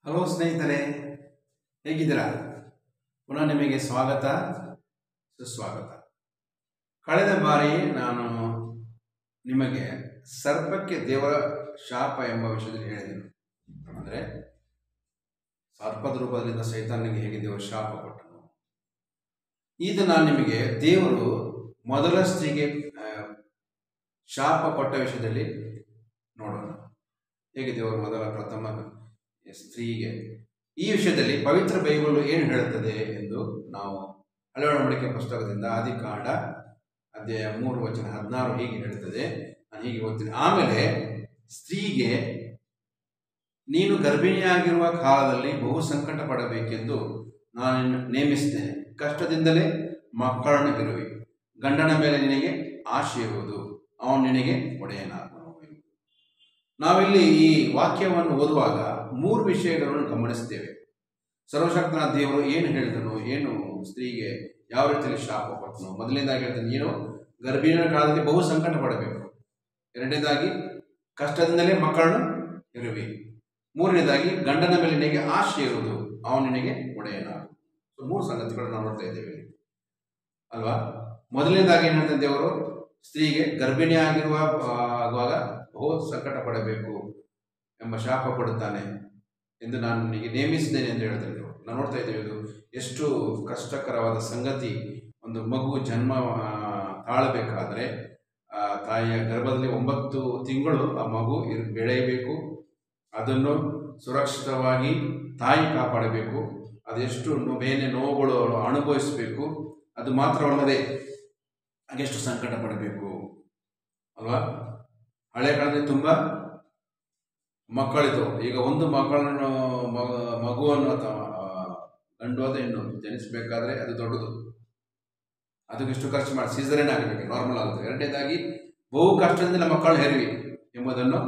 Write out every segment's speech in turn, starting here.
Hello ಸ್ನೇಹಿತರೆ, ಹೇಗಿದ್ದೀರಾ? ಪುನಃ ನಿಮಗೆ ಸ್ವಾಗತ ಸುಸ್ವಾಗತ. ಕಳೆದ ಬಾರಿ ನಾನು ನಿಮಗೆ ಸರ್ಪಕ್ಕೆ ದೇವರ ಶಾಪ ಎಂಬ ವಿಷಯದಲ್ಲಿ ಹೇಳಿದೆನು. ಅಂದರೆ ಸರ್ಪದ ರೂಪದಲ್ಲಿದ್ದ ಸೈತಾನಿಗೆ ಹೇಗೆ ದೇವರು ಶಾಪ ಕೊಟ್ಟನು. ಈಗ ನಾನು ನಿಮಗೆ ದೇವರು ಮೊದಲ ಸ್ತ್ರೀಗೆ ಶಾಪ ಕೊಟ್ಟ ವಿಷಯದಲ್ಲಿ ನೋಡೋಣ. ಹೇಗೆ ದೇವರು ಪ್ರಥಮ ಸ್ತ್ರೀಗೆ ಈ ವಿಷಯದಲ್ಲಿ ಪವಿತ್ರ ಬೈಬಲ್ ಏನು ಹೇಳುತ್ತದೆ ಎಂದು ನಾವು ಹಳೆ ಒಡಂಬಡಿಕೆ ಪುಸ್ತಕದಿಂದ ಆದಿಕಾಂಡ ಅಧ್ಯಾಯ 3:16 ಹೀಗೆ ಹೇಳುತ್ತದೆ. ನಾನು ಹೀಗೆ ಓದ್ತೀನಿ. ಆಮೇಲೆ ಸ್ತ್ರೀಗೆ, ನೀನು ಗರ್ಭಿಣಿಯಾಗಿರುವ ಕಾಲದಲ್ಲಿ ಬಹು ಸಂಕಟ ಪಡಬೇಕೆಂದು ನಾನು ನೇಮಿಸಿದ್ದೇನೆ. ಕಷ್ಟದಿಂದಲೇ ಮಕ್ಕಳನ್ನು ಇರುವಿ. ಗಂಡನ ಮೇಲೆ ನಿನಗೆ ಆಶೆ ಇರುವುದು, ಅವನು ನಿನಗೆ ಒಡೆಯನಾಗುವನು. ನಾವಿಲ್ಲಿ ಈ ವಾಕ್ಯವನ್ನು ಓದುವಾಗ 3 ವಿಷಯಗಳನ್ನು ಗಮನಿಸ್ತೇವೆ. ಸರ್ವಶಕ್ತನಾದ ದೇವರು ಏನು ಹೇಳಿದನು, ಏನು ಸ್ತ್ರೀಗೆ ಯಾವ ರೀತಿಯಲ್ಲಿ ಶಾಪ ಕೊಟ್ಟನು. ಮೊದಲನೇದಾಗಿ ಹೇಳ್ತಾನೆ, ನೀನು ಗರ್ಭಿಣಿಯ ಕಾಲದಲ್ಲಿ ಬಹು ಸಂಕಟ ಪಡಬೇಕು. ಎರಡನೇದಾಗಿ, ಕಷ್ಟದಿಂದಲೇ ಮಕ್ಕಳನ್ನು ಇರುವಿ. ಮೂರನೇದಾಗಿ, ಗಂಡನ ಮೇಲೆ ನಿನಗೆ ಆಶೆ ಇರುವುದು, ಅವನು ನಿನಗೆ ಒಡೆಯನಾಗು. 3 ಸಂಗತಿಗಳನ್ನು ನಾವು ನೋಡ್ತಾ ಇದ್ದೇವೆ ಅಲ್ವಾ. ಮೊದಲನೇದಾಗಿ ಏನು ಹೇಳ್ತಾನೆ ದೇವರು, ಸ್ತ್ರೀಗೆ ಗರ್ಭಿಣಿ ಆಗುವಾಗ ಬಹು ಸಂಕಟ ಪಡಬೇಕು ಎಂಬ ಶಾಪ ಕೊಡುತ್ತಾನೆ ಎಂದು ನಾನು ನಿನಗೆ ನೇಮಿಸಿದ್ದೇನೆ ಎಂದು ಹೇಳ್ತಾರೆ ದೇವರು. ನಾವು ನೋಡ್ತಾ ಇದ್ದೇವೆ, ಇದು ಎಷ್ಟು ಕಷ್ಟಕರವಾದ ಸಂಗತಿ. ಒಂದು ಮಗು ಜನ್ಮ ತಾಳಬೇಕಾದ್ರೆ ತಾಯಿಯ ಗರ್ಭದಲ್ಲಿ 9 ತಿಂಗಳು ಆ ಮಗು ಬೆಳೆಯಬೇಕು. ಅದನ್ನು ಸುರಕ್ಷಿತವಾಗಿ ತಾಯಿ ಕಾಪಾಡಬೇಕು. ಅದೆಷ್ಟು ಬೇನೆ ನೋವುಗಳು ಅನುಭವಿಸಬೇಕು. ಅದು ಮಾತ್ರವಲ್ಲದೆ ಹಾಗೆಷ್ಟು ಸಂಕಟ ಪಡಬೇಕು ಅಲ್ವಾ. ಹಳೆ ಕಾಲದಲ್ಲಿ ತುಂಬ ಮಕ್ಕಳಿತ್ತು. ಈಗ ಒಂದು ಮಗುವನ್ನು ಅಥವಾ ಗಂಡು ಅಥವಾ ಹೆಣ್ಣು ಜನಿಸಬೇಕಾದ್ರೆ ಅದು ದೊಡ್ಡದು. ಅದಕ್ಕೆಷ್ಟು ಖರ್ಚು ಮಾಡಿ ಸೀಸರೇನ್ ಆಗಬೇಕು, ನಾರ್ಮಲ್ ಆಗುತ್ತೆ. ಎರಡನೇದಾಗಿ, ಬಹು ಕಷ್ಟದಿಂದ ಮಕ್ಕಳು ಹೆರಿವಿ ಎಂಬುದನ್ನು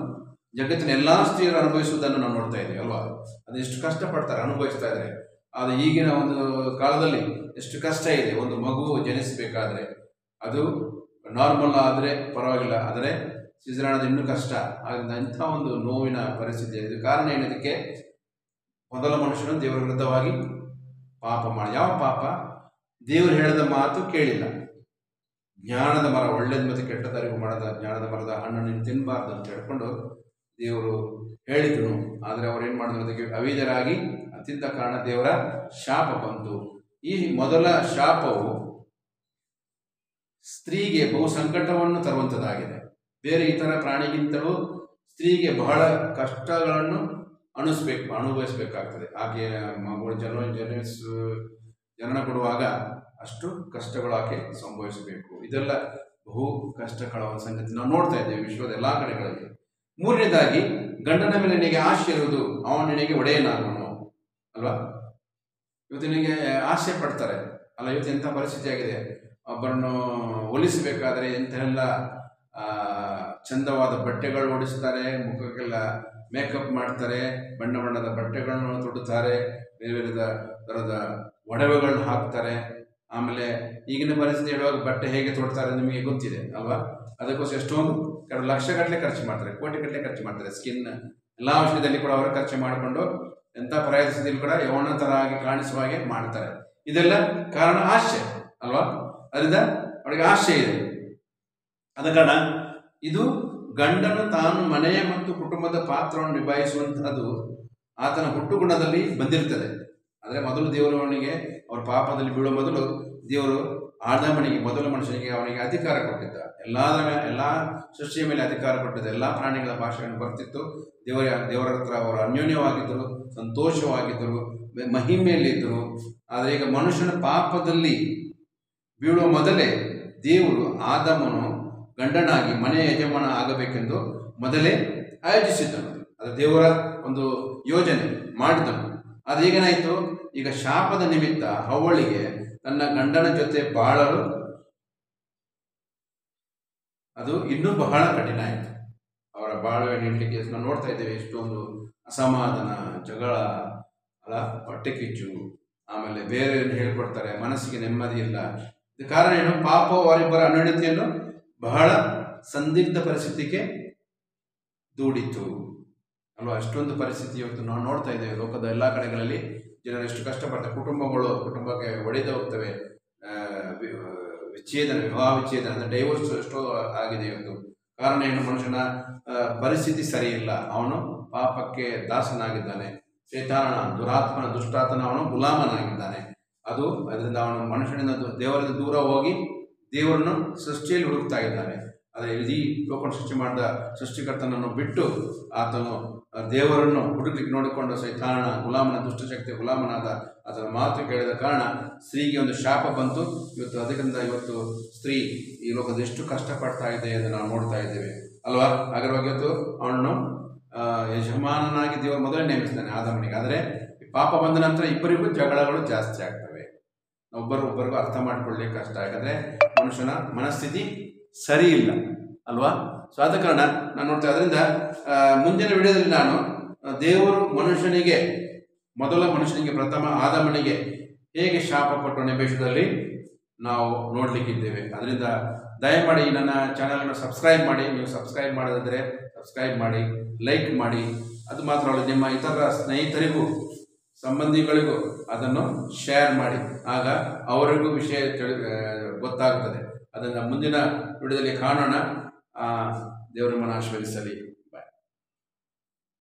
ಜಗತ್ತಿನ ಎಲ್ಲ ಸ್ತ್ರೀಯರು ಅನುಭವಿಸುವುದನ್ನು ನಾವು ನೋಡ್ತಾ ಇದ್ದೀವಿ ಅಲ್ವಾ. ಅದು ಎಷ್ಟು ಕಷ್ಟಪಡ್ತಾರೆ, ಅನುಭವಿಸ್ತಾ ಇದ್ದಾರೆ. ಆದರೆ ಈಗಿನ ಒಂದು ಕಾಲದಲ್ಲಿ ಎಷ್ಟು ಕಷ್ಟ ಇದೆ. ಒಂದು ಮಗು ಜನಿಸಬೇಕಾದ್ರೆ ಅದು ನಾರ್ಮಲ್ ಆದರೆ ಪರವಾಗಿಲ್ಲ, ಆದರೆ ಸೀಸರೇನ್ ಇನ್ನೂ ಕಷ್ಟ. ಆದ್ದರಿಂದ ಇಂಥ ಒಂದು ನೋವಿನ ಪರಿಸ್ಥಿತಿ ಇದೆ. ಕಾರಣ ಏನದಕ್ಕೆ? ಮೊದಲ ಮನುಷ್ಯನು ದೇವರ ವಿರುದ್ಧವಾಗಿ ಪಾಪ ಮಾಡಿ. ಯಾವ ಪಾಪ? ದೇವರು ಹೇಳಿದ ಮಾತು ಕೇಳಿಲ್ಲ. ಜ್ಞಾನದ ಮರ, ಒಳ್ಳೇದು ಮತ್ತು ಕೆಟ್ಟದರಿವು ಮಾಡದ ಜ್ಞಾನದ ಮರದ ಹಣ್ಣನ್ನು ತಿನ್ನಬಾರ್ದು ಅಂತ ಹೇಳ್ಕೊಂಡು ದೇವರು ಹೇಳಿದನು. ಆದರೆ ಅವ್ರು ಏನು ಮಾಡಿದ್ರು, ಅದಕ್ಕೆ ಅವಿಧರಾಗಿ ಅತ್ಯಂತ ಕಾರಣ ದೇವರ ಶಾಪ ಬಂತು. ಈ ಮೊದಲ ಶಾಪವು ಸ್ತ್ರೀಗೆ ಬಹು ಸಂಕಟವನ್ನು ತರುವಂಥದ್ದಾಗಿದೆ. ಬೇರೆ ಇತರ ಪ್ರಾಣಿಗಿಂತಲೂ ಸ್ತ್ರೀಗೆ ಬಹಳ ಕಷ್ಟಗಳನ್ನು ಅನುಭವಿಸಬೇಕಾಗ್ತದೆ. ಹಾಗೆ ಮಗಳು ಜನನ ಕೊಡುವಾಗ ಅಷ್ಟು ಕಷ್ಟಗಳು ಆಕೆ ಸಂಭವಿಸಬೇಕು. ಇದೆಲ್ಲ ಬಹು ಕಷ್ಟಕರವಾದ ಸಂಗತಿ ನಾವು ನೋಡ್ತಾ ಇದ್ದೇವೆ ವಿಶ್ವದ ಎಲ್ಲ ಕಡೆಗಳಲ್ಲಿ. ಮೂರನೇದಾಗಿ, ಗಂಡನ ಮೇಲೆ ನಿನಗೆ ಆಸೆ ಇರುವುದು, ಅವನು ನಿನಗೆ ಒಡೆಯನಾಗುವನು ಅಲ್ವಾ. ಇವತ್ತು ನಿನಗೆ ಆಸೆ ಪಡ್ತಾರೆ ಅಲ್ಲ. ಇವತ್ತು ಎಂಥ ಪರಿಸ್ಥಿತಿ ಆಗಿದೆ. ಒಬ್ಬರನ್ನು ಒಲಿಸಬೇಕಾದ್ರೆ ಎಂತೆಲ್ಲ ಚಂದವಾದ ಬಟ್ಟೆಗಳು ಹೊಡಿಸ್ತಾರೆ, ಮುಖಕ್ಕೆಲ್ಲ ಮೇಕಪ್ ಮಾಡ್ತಾರೆ, ಬಣ್ಣ ಬಣ್ಣದ ಬಟ್ಟೆಗಳನ್ನು ತೊಡುತ್ತಾರೆ, ಬೇರೆ ಬೇರೆ ಥರದ ಒಡವೆಗಳನ್ನ ಹಾಕ್ತಾರೆ. ಆಮೇಲೆ ಈಗಿನ ಪರಿಸ್ಥಿತಿ ಹೇಳುವಾಗ ಬಟ್ಟೆ ಹೇಗೆ ತೊಡ್ತಾರೆ ನಿಮಗೆ ಗೊತ್ತಿದೆ ಅಲ್ವಾ. ಅದಕ್ಕೋಸ್ಕರ ಎಷ್ಟೊಂದು ಲಕ್ಷಗಟ್ಟಲೆ ಖರ್ಚು ಮಾಡ್ತಾರೆ, ಕೋಟಿಗಟ್ಟಲೆ ಖರ್ಚು ಮಾಡ್ತಾರೆ. ಸ್ಕಿನ್ ಎಲ್ಲ ವಿಷಯದಲ್ಲಿ ಕೂಡ ಅವರು ಖರ್ಚು ಮಾಡಿಕೊಂಡು ಎಂಥ ಪರಿಸ್ಥಿತಿಯಲ್ಲಿ ಕೂಡ ಯವನ ಥರ ಆಗಿ ಕಾಣಿಸುವ ಹಾಗೆ ಮಾಡ್ತಾರೆ. ಇದೆಲ್ಲ ಕಾರಣ ಆಸೆ ಅಲ್ವಾ. ಅದರಿಂದ ಅವಳಿಗೆ ಆಸೆ ಇದೆ. ಆದ ಕಾರಣ ಇದು ಗಂಡನು ತಾನು ಮನೆಯ ಮತ್ತು ಕುಟುಂಬದ ಪಾತ್ರವನ್ನು ನಿಭಾಯಿಸುವಂತಹದ್ದು ಆತನ ಹುಟ್ಟುಗುಣದಲ್ಲಿ ಬಂದಿರ್ತದೆ. ಆದರೆ ಮೊದಲು ದೇವರು ಅವನಿಗೆ ಅವ್ರ ಪಾಪದಲ್ಲಿ ಬೀಳುವ ಮೊದಲು ದೇವರು ಆದಾಮನಿಗೆ, ಮೊದಲ ಮನುಷ್ಯನಿಗೆ ಅವನಿಗೆ ಅಧಿಕಾರ ಕೊಟ್ಟಿದ್ದ. ಎಲ್ಲ ಸೃಷ್ಟಿಯ ಮೇಲೆ ಅಧಿಕಾರ ಕೊಟ್ಟಿದ್ದ. ಎಲ್ಲ ಪ್ರಾಣಿಗಳ ಭಾಷೆಯನ್ನು ಬರ್ತಿತ್ತು. ದೇವರ ಹತ್ರ ಅವರು ಅನ್ಯೋನ್ಯವಾಗಿದ್ದರು, ಸಂತೋಷವಾಗಿದ್ದರು, ಮಹಿಮೆಯಲ್ಲಿದ್ದರು. ಆದರೆ ಈಗ ಮನುಷ್ಯನ ಪಾಪದಲ್ಲಿ ಬೀಳುವ ಮೊದಲೇ ದೇವರು ಆದಾಮನು ಗಂಡನಾಗಿ ಮನೆಯ ಯಜಮಾನ ಆಗಬೇಕೆಂದು ಮೊದಲೇ ಆಯೋಜಿಸಿದ್ದನು. ಅದು ದೇವರ ಒಂದು ಯೋಜನೆ ಮಾಡಿದನು. ಅದು ಈಗೇನಾಯಿತು, ಈಗ ಶಾಪದ ನಿಮಿತ್ತ ಹವ್ವಳಿಗೆ ತನ್ನ ಗಂಡನ ಜೊತೆ ಬಾಳಲು ಅದು ಇನ್ನೂ ಬಹಳ ಕಠಿಣ ಆಯಿತು. ಅವರ ಬಾಳುವೆ ನಿಲ್ಲಲಿಕ್ಕೆ ನಾವು ನೋಡ್ತಾ ಇದ್ದೇವೆ. ಎಷ್ಟೊಂದು ಅಸಮಾಧಾನ, ಜಗಳ ಅಲ್ಲ, ಹೊಟ್ಟೆ ಕಿಚ್ಚು, ಆಮೇಲೆ ಬೇರೆ ಹೇಳ್ಕೊಡ್ತಾರೆ, ಮನಸ್ಸಿಗೆ ನೆಮ್ಮದಿ ಇಲ್ಲ. ಇದು ಕಾರಣ ಏನು? ಪಾಪ ಅವರಿಬ್ಬರ ಅನ್ಯೋನ್ಯತೆಯನ್ನು ಬಹಳ ಸಂದಿಗ್ಧ ಪರಿಸ್ಥಿತಿಗೆ ದೂಡಿತು. ಅಲ್ವಾ? ಅಷ್ಟೊಂದು ಪರಿಸ್ಥಿತಿ ಇವತ್ತು ನಾವು ನೋಡ್ತಾ ಇದ್ದೇವೆ. ಲೋಕದ ಎಲ್ಲ ಕಡೆಗಳಲ್ಲಿ ಜನರು ಎಷ್ಟು ಕಷ್ಟಪಡ್ತಾರೆ. ಕುಟುಂಬಕ್ಕೆ ಒಡೆದು ಹೋಗ್ತವೆ. ವಿಚ್ಛೇದನ, ವಿವಾಹ ವಿಚ್ಛೇದನ ಅಂದರೆ ಡೈವೋರ್ಸ್ ಎಷ್ಟೋ ಆಗಿದೆ ಇವತ್ತು. ಕಾರಣ ಏನು? ಮನುಷ್ಯನ ಪರಿಸ್ಥಿತಿ ಸರಿ ಇಲ್ಲ. ಅವನು ಪಾಪಕ್ಕೆ ದಾಸನಾಗಿದ್ದಾನೆ. ಶೈತಾನನ, ದುಷ್ಟಾತನ ಅವನು ಗುಲಾಮನಾಗಿದ್ದಾನೆ. ಅದರಿಂದ ಅವನು ಮನುಷ್ಯನಿಂದ ದೇವರಿಂದ ದೂರ ಹೋಗಿ ದೇವರನ್ನು ಸೃಷ್ಟಿಯಲ್ಲಿ ಹುಡುಕ್ತಾ ಇದ್ದಾನೆ. ಆದರೆ ಇಡೀ ಲೋಕವನ್ನು ಸೃಷ್ಟಿ ಮಾಡಿದ ಸೃಷ್ಟಿಕರ್ತನನ್ನು ಬಿಟ್ಟು ಆತನು ದೇವರನ್ನು ಹುಡುಕ್ಲಿಕ್ಕೆ ನೋಡಿಕೊಂಡು ಶೈತಾನನ ಗುಲಾಮನ, ದುಷ್ಟಶಕ್ತಿಯ ಗುಲಾಮನಾದ. ಅದರ ಮಾತು ಕೇಳಿದ ಕಾರಣ ಸ್ತ್ರೀಗೆ ಒಂದು ಶಾಪ ಬಂತು. ಅದರಿಂದ ಇವತ್ತು ಸ್ತ್ರೀ ಈ ಲೋಕದ ಎಷ್ಟು ಕಷ್ಟಪಡ್ತಾ ಇದೆ ಎಂದು ನಾವು ನೋಡ್ತಾ ಇದ್ದೇವೆ ಅಲ್ವಾ? ಹಾಗಾಗಿ ಇವತ್ತು ಅವನನ್ನು ಯಜಮಾನನಾಗಿ ದೇವರು ಮೊದಲೇ ನೇಮಿಸಿದ್ದಾನೆ ಆದಾಮನಿಗೆ. ಆದರೆ ಪಾಪ ಬಂದ ನಂತರ ಇಬ್ಬರಿಗೂ ಜಗಳಗಳು ಜಾಸ್ತಿ ಆಗ್ತವೆ. ಒಬ್ಬರಿಗೂ ಅರ್ಥ ಮಾಡಿಕೊಳ್ಳಲಿಕ್ಕೆ ಕಷ್ಟ. ಯಾಕಂದರೆ ಮನುಷ್ಯನ ಮನಸ್ಥಿತಿ ಸರಿ ಇಲ್ಲ ಅಲ್ವಾ? ಸೊ ಆದ ಕಾರಣ ನಾನು ನೋಡ್ತೇವೆ. ಅದರಿಂದ ಮುಂದಿನ ವಿಡಿಯೋದಲ್ಲಿ ನಾನು ದೇವರು ಮೊದಲ ಮನುಷ್ಯನಿಗೆ ಪ್ರಥಮ ಆದಾಮನಿಗೆ ಹೇಗೆ ಶಾಪ ಕೊಟ್ಟು ನೆಬೇಷದಲ್ಲಿ ನಾವು ನೋಡಲಿಕ್ಕಿದ್ದೇವೆ. ಅದರಿಂದ ದಯಮಾಡಿ ನನ್ನ ಚಾನಲನ್ನು ಸಬ್ಸ್ಕ್ರೈಬ್ ಮಾಡಿ. ನೀವು ಸಬ್ಸ್ಕ್ರೈಬ್ ಮಾಡೋದಾದರೆ ಸಬ್ಸ್ಕ್ರೈಬ್ ಮಾಡಿ, ಲೈಕ್ ಮಾಡಿ. ಅದು ಮಾತ್ರ ಅಲ್ಲ, ನಿಮ್ಮ ಇತರ ಸ್ನೇಹಿತರಿಗೂ ಸಂಬಂಧಿಗಳಿಗೂ ಅದನ್ನು ಶೇರ್ ಮಾಡಿ. ಆಗ ಅವರಿಗೂ ವಿಷಯ ಗೊತ್ತಾಗ್ತದೆ. ಅದನ್ನು ಮುಂದಿನ ವಿಡಿಯೋದಲ್ಲಿ ಕಾಣೋಣ. ದೇವರು ನಮ್ಮನ್ನು ಆಶೀರ್ವದಿಸಲಿ.